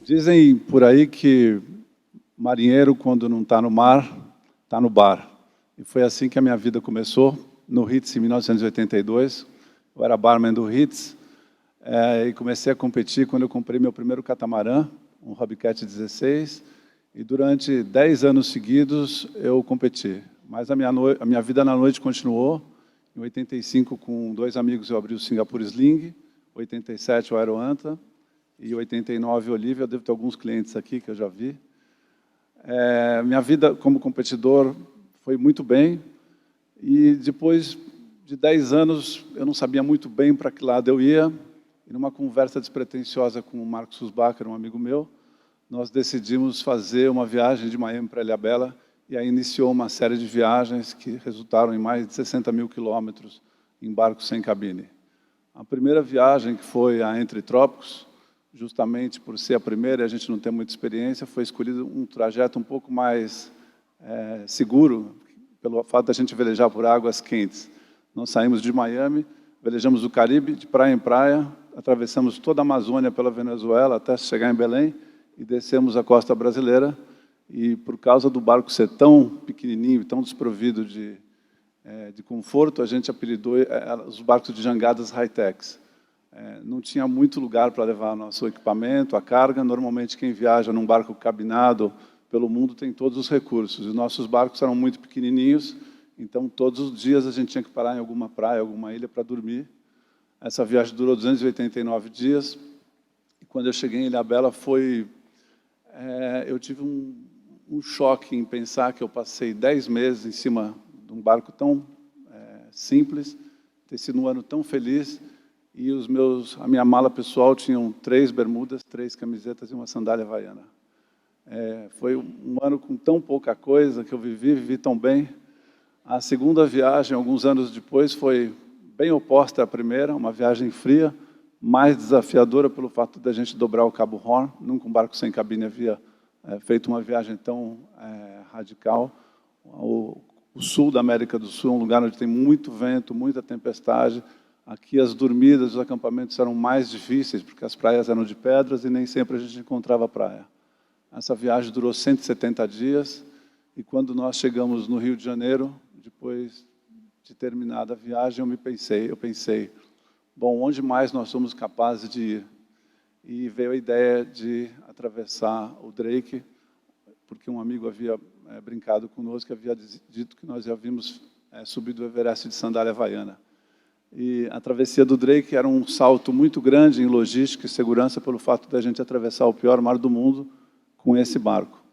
Dizem por aí que marinheiro, quando não está no mar, está no bar. E foi assim que a minha vida começou, no Ritz, em 1982. Eu era barman do Ritz e comecei a competir quando eu comprei meu primeiro catamarã, um Hobcat 16, e durante 10 anos seguidos eu competi. Mas a minha vida na noite continuou. Em 85, com 2 amigos, eu abri o Singapore Sling, 87, o Aeroanta, e 89, Olivia. Eu devo ter alguns clientes aqui que eu já vi. Minha vida como competidor foi muito bem, e depois de 10 anos eu não sabia muito bem para que lado eu ia, e numa conversa despretensiosa com o Marcos Susbacher, um amigo meu, nós decidimos fazer uma viagem de Miami para Ilhabela, e aí iniciou uma série de viagens que resultaram em mais de 60 mil quilômetros em barcos sem cabine. A primeira viagem, que foi a Entre Trópicos, justamente por ser a primeira e a gente não ter muita experiência, foi escolhido um trajeto um pouco mais seguro, pelo fato da gente velejar por águas quentes. Nós saímos de Miami, velejamos o Caribe, de praia em praia, atravessamos toda a Amazônia pela Venezuela até chegar em Belém e descemos a costa brasileira. E por causa do barco ser tão pequenininho e tão desprovido de conforto, a gente apelidou os barcos de jangadas high-techs. Não tinha muito lugar para levar nosso equipamento, a carga. Normalmente, quem viaja num barco cabinado pelo mundo tem todos os recursos. Os nossos barcos eram muito pequenininhos, então todos os dias a gente tinha que parar em alguma praia, alguma ilha para dormir. Essa viagem durou 289 dias. E quando eu cheguei em Ilhabela, eu tive um choque em pensar que eu passei 10 meses em cima de um barco tão simples, ter sido um ano tão feliz, e a minha mala pessoal tinham 3 bermudas, 3 camisetas e uma sandália havaiana. Foi um ano com tão pouca coisa que eu vivi tão bem. A segunda viagem, alguns anos depois, foi bem oposta à primeira, uma viagem fria, mais desafiadora pelo fato de a gente dobrar o Cabo Horn. Nunca um barco sem cabine havia feito uma viagem tão radical. O sul da América do Sul é um lugar onde tem muito vento, muita tempestade. Aqui as dormidas, os acampamentos eram mais difíceis, porque as praias eram de pedras e nem sempre a gente encontrava praia. Essa viagem durou 170 dias, e quando nós chegamos no Rio de Janeiro, depois de terminada a viagem, eu pensei, bom, onde mais nós somos capazes de ir? E veio a ideia de atravessar o Drake, porque um amigo havia brincado conosco, havia dito que nós já havíamos subido o Everest de sandália havaiana. E a travessia do Drake era um salto muito grande em logística e segurança pelo fato de a gente atravessar o pior mar do mundo com esse barco.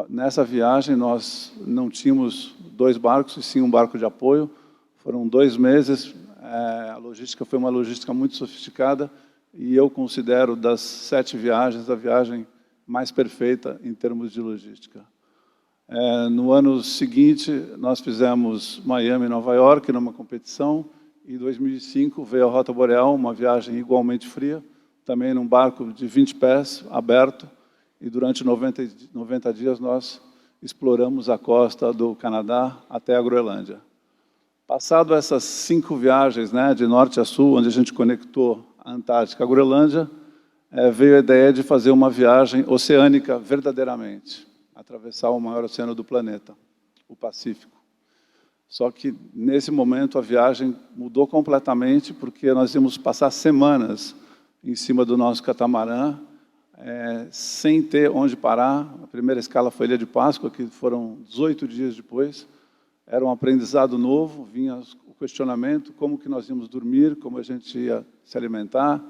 Nessa viagem, nós não tínhamos 2 barcos, e sim um barco de apoio. Foram 2 meses, a logística foi uma logística muito sofisticada, e eu considero, das 7 viagens, a viagem mais perfeita em termos de logística. No ano seguinte, nós fizemos Miami e Nova York, numa competição, e em 2005 veio a Rota Boreal, uma viagem igualmente fria, também num barco de 20 pés, aberto, e durante 90 dias nós exploramos a costa do Canadá até a Groenlândia. Passado essas 5 viagens, de norte a sul, onde a gente conectou a Antártica à Groenlândia, veio a ideia de fazer uma viagem oceânica verdadeiramente, atravessar o maior oceano do planeta, o Pacífico. Só que, nesse momento, a viagem mudou completamente, porque nós íamos passar semanas em cima do nosso catamarã, sem ter onde parar. A primeira escala foi Ilha de Páscoa, que foram 18 dias depois. Era um aprendizado novo, vinha o questionamento, como que nós íamos dormir, como a gente ia se alimentar.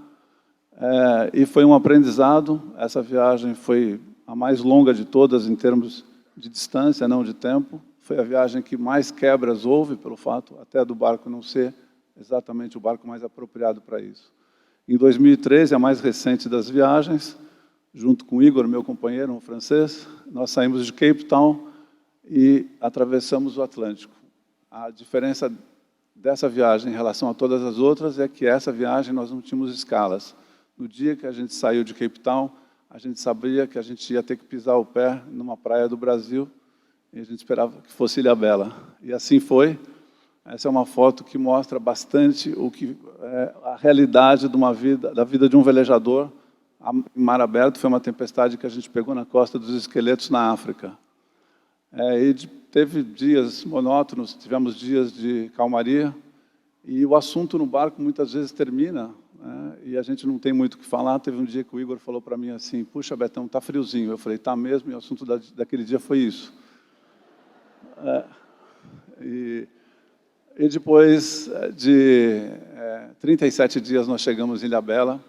E foi um aprendizado. Essa viagem foi a mais longa de todas em termos de distância, não de tempo. Foi a viagem que mais quebras houve, pelo fato até do barco não ser exatamente o barco mais apropriado para isso. Em 2013, a mais recente das viagens, junto com o Igor, meu companheiro, um francês, nós saímos de Cape Town e atravessamos o Atlântico. A diferença dessa viagem em relação a todas as outras é que essa viagem nós não tínhamos escalas. No dia que a gente saiu de Cape Town, a gente sabia que a gente ia ter que pisar o pé numa praia do Brasil, e a gente esperava que fosse Ilhabela. E assim foi. Essa é uma foto que mostra bastante o que a realidade da vida de um velejador em mar aberto, foi uma tempestade que a gente pegou na Costa dos Esqueletos, na África. Teve dias monótonos, tivemos dias de calmaria, e o assunto no barco muitas vezes termina, né, e a gente não tem muito o que falar. Teve um dia que o Igor falou para mim assim: puxa, Betão, está friozinho. Eu falei: tá mesmo, e o assunto daquele dia foi isso. E depois de 37 dias nós chegamos em Ilhabela,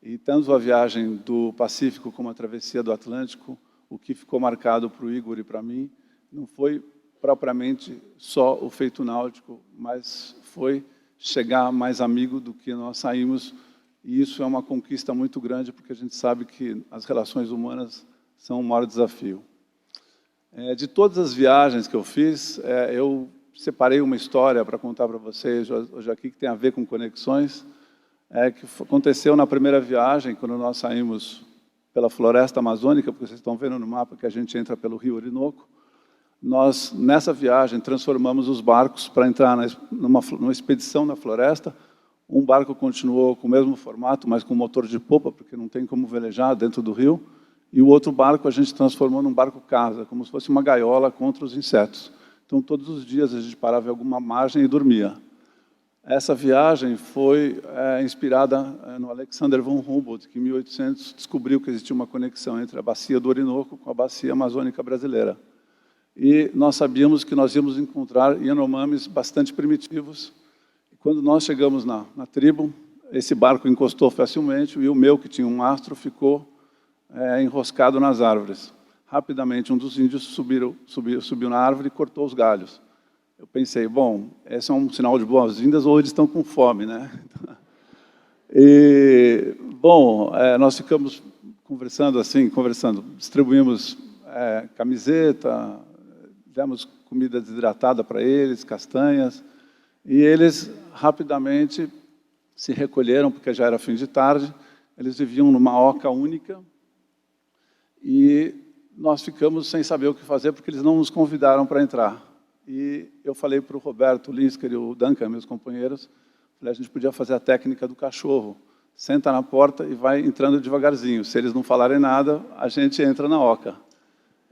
e tanto a viagem do Pacífico como a travessia do Atlântico, o que ficou marcado para o Igor e para mim não foi propriamente só o feito náutico, mas foi chegar mais amigo do que nós saímos, e isso é uma conquista muito grande, porque a gente sabe que as relações humanas são o maior desafio. De todas as viagens que eu fiz, eu separei uma história para contar para vocês hoje aqui, que tem a ver com conexões, que aconteceu na primeira viagem, quando nós saímos pela floresta amazônica, porque vocês estão vendo no mapa que a gente entra pelo rio Orinoco. Nós, nessa viagem, transformamos os barcos para entrar numa expedição na floresta. Um barco continuou com o mesmo formato, mas com motor de popa, porque não tem como velejar dentro do rio. E o outro barco a gente transformou num barco-casa, como se fosse uma gaiola contra os insetos. Então, todos os dias a gente parava em alguma margem e dormia. Essa viagem foi inspirada no Alexander von Humboldt, que em 1800 descobriu que existia uma conexão entre a bacia do Orinoco com a bacia amazônica brasileira. E nós sabíamos que nós íamos encontrar Yanomamis bastante primitivos. E quando nós chegamos na tribo, esse barco encostou facilmente, e o meu, que tinha um mastro, ficou enroscado nas árvores. Rapidamente, um dos índios subiu na árvore e cortou os galhos. Eu pensei: bom, esse é um sinal de boas-vindas, ou eles estão com fome, né? E, bom, nós ficamos conversando, distribuímos camiseta, demos comida desidratada para eles, castanhas, e eles rapidamente se recolheram, porque já era fim de tarde. Eles viviam numa oca única, e nós ficamos sem saber o que fazer, porque eles não nos convidaram para entrar. E eu falei para o Roberto Linsker e o Duncan, meus companheiros, falei: a gente podia fazer a técnica do cachorro. Senta na porta e vai entrando devagarzinho. Se eles não falarem nada, a gente entra na oca.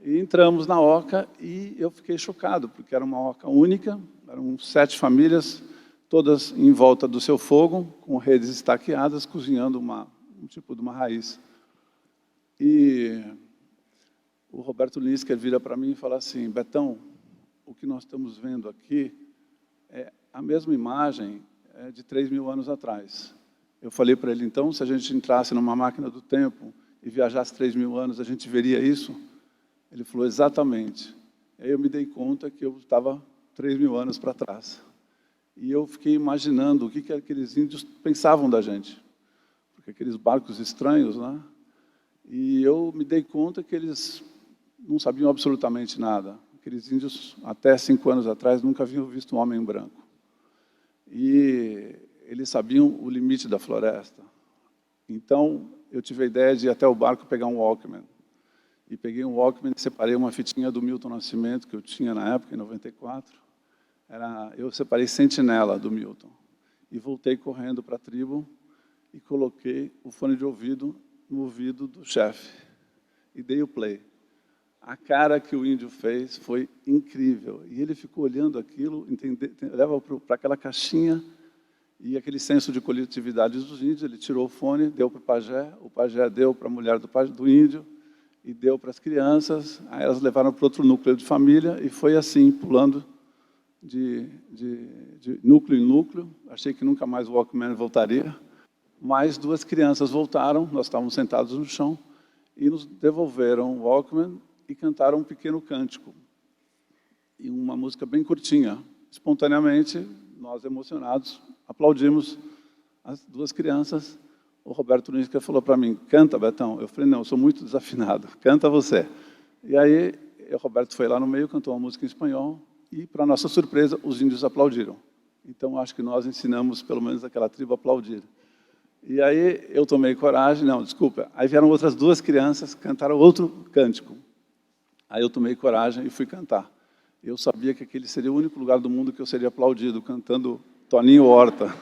E entramos na oca, e eu fiquei chocado, porque era uma oca única, eram 7 famílias, todas em volta do seu fogo, com redes estaqueadas, cozinhando um tipo de uma raiz. E o Roberto Linsker vira para mim e fala assim: Betão, o que nós estamos vendo aqui é a mesma imagem de 3.000 anos atrás. Eu falei para ele: então, se a gente entrasse numa máquina do tempo e viajasse 3.000 anos, a gente veria isso? Ele falou: exatamente. Aí eu me dei conta que eu estava 3.000 anos para trás. E eu fiquei imaginando o que aqueles índios pensavam da gente. Porque aqueles barcos estranhos, né? E eu me dei conta que eles não sabiam absolutamente nada. Aqueles índios, até 5 anos atrás, nunca haviam visto um homem branco. E eles sabiam o limite da floresta. Então, eu tive a ideia de ir até o barco pegar um Walkman. E peguei um Walkman e separei uma fitinha do Milton Nascimento, que eu tinha na época, em 94. Eu separei Sentinela, do Milton. E voltei correndo para a tribo e coloquei o fone de ouvido no ouvido do chefe. E dei o play. A cara que o índio fez foi incrível. E ele ficou olhando aquilo, leva para aquela caixinha, e aquele senso de coletividade dos índios. Ele tirou o fone, deu para o pajé deu para a mulher do índio, e deu para as crianças. Aí elas levaram para outro núcleo de família, e foi assim, pulando de núcleo em núcleo. Achei que nunca mais o Walkman voltaria. Mas 2 crianças voltaram, nós estávamos sentados no chão, e nos devolveram o Walkman e cantaram um pequeno cântico. E uma música bem curtinha. Espontaneamente, nós emocionados, aplaudimos as 2 crianças. O Roberto Linsker falou para mim: canta, Betão. Eu falei: não, eu sou muito desafinado, canta você. E aí, o Roberto foi lá no meio, cantou uma música em espanhol, e, para nossa surpresa, os índios aplaudiram. Então, acho que nós ensinamos, pelo menos, aquela tribo a aplaudir. E aí, eu tomei coragem, não, desculpa, aí vieram outras 2 crianças, cantaram outro cântico. Aí eu tomei coragem e fui cantar. Eu sabia que aquele seria o único lugar do mundo que eu seria aplaudido, cantando Toninho Horta,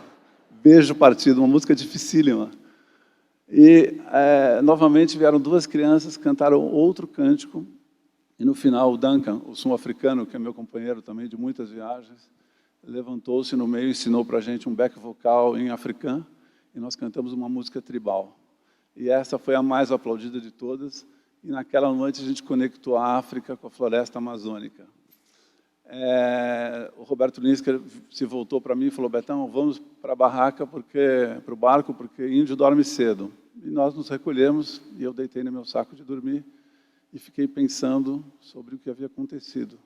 Beijo Partido, uma música dificílima. E, novamente, vieram duas crianças, cantaram outro cântico, e no final o Duncan, o sul-africano, que é meu companheiro também de muitas viagens, levantou-se no meio e ensinou para a gente um back vocal em africano, e nós cantamos uma música tribal. E essa foi a mais aplaudida de todas, e naquela noite a gente conectou a África com a floresta amazônica. O Roberto Linsker se voltou para mim e falou: Betão, vamos para a barraca, para o barco, porque índio dorme cedo. E nós nos recolhemos, e eu deitei no meu saco de dormir, e fiquei pensando sobre o que havia acontecido.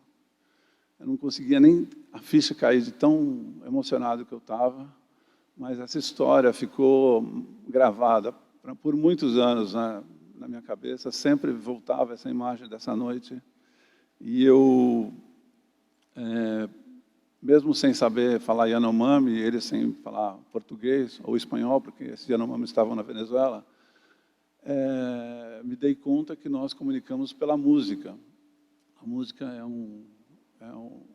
Eu não conseguia nem a ficha cair de tão emocionado que eu estava, mas essa história ficou gravada por muitos anos, né, na minha cabeça. Sempre voltava essa imagem dessa noite, e eu, mesmo sem saber falar Yanomami, eles sem falar português ou espanhol, porque esses Yanomami estavam na Venezuela, me dei conta que nós comunicamos pela música. A música é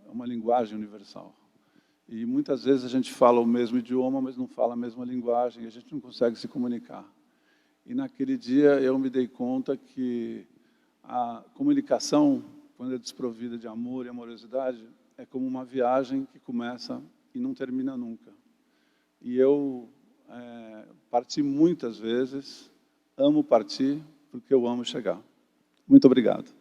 uma linguagem universal. E muitas vezes a gente fala o mesmo idioma, mas não fala a mesma linguagem, e a gente não consegue se comunicar. E naquele dia eu me dei conta que a comunicação, quando é desprovida de amor e amorosidade, é como uma viagem que começa e não termina nunca. E eu parti muitas vezes, amo partir, porque eu amo chegar. Muito obrigado.